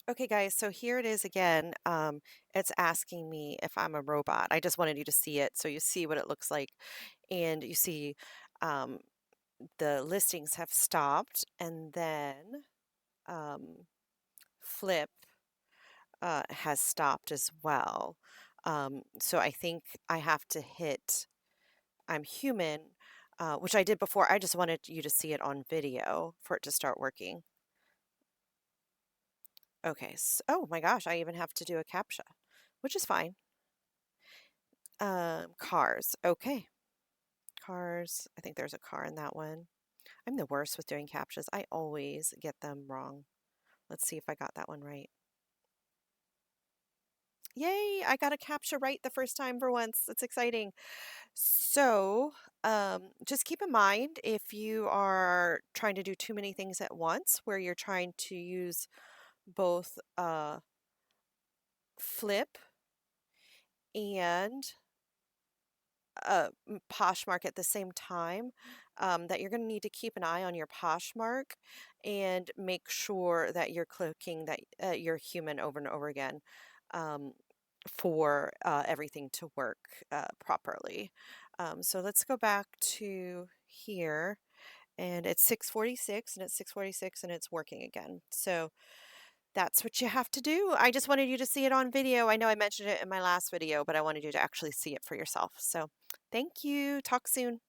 Okay, guys, so here it is again. It's asking me if I'm a robot. I just wanted you to see it so you see what it looks like. And you see um, the listings have stopped, and then um, Flip has stopped as well. So I think I have to hit I'm human, which I did before. I just wanted you to see it on video for it to start working. Okay, so, oh my gosh, I even have to do a CAPTCHA, which is fine. Cars. Okay. Cars. I think there's a car in that one. I'm the worst with doing captchas. I always get them wrong. Let's see if I got that one right. Yay! I got a captcha right the first time for once. It's exciting. So, just keep in mind if you are trying to do too many things at once, where you're trying to use both Flip and Poshmark at the same time, that you're going to need to keep an eye on your Poshmark and make sure that you're clicking that you're human over and over again um, for everything to work properly. So let's go back to here, and it's 6:46, and it's 6:46, and it's working again. So that's what you have to do. I just wanted you to see it on video. I know I mentioned it in my last video, but I wanted you to actually see it for yourself. So thank you. Talk soon.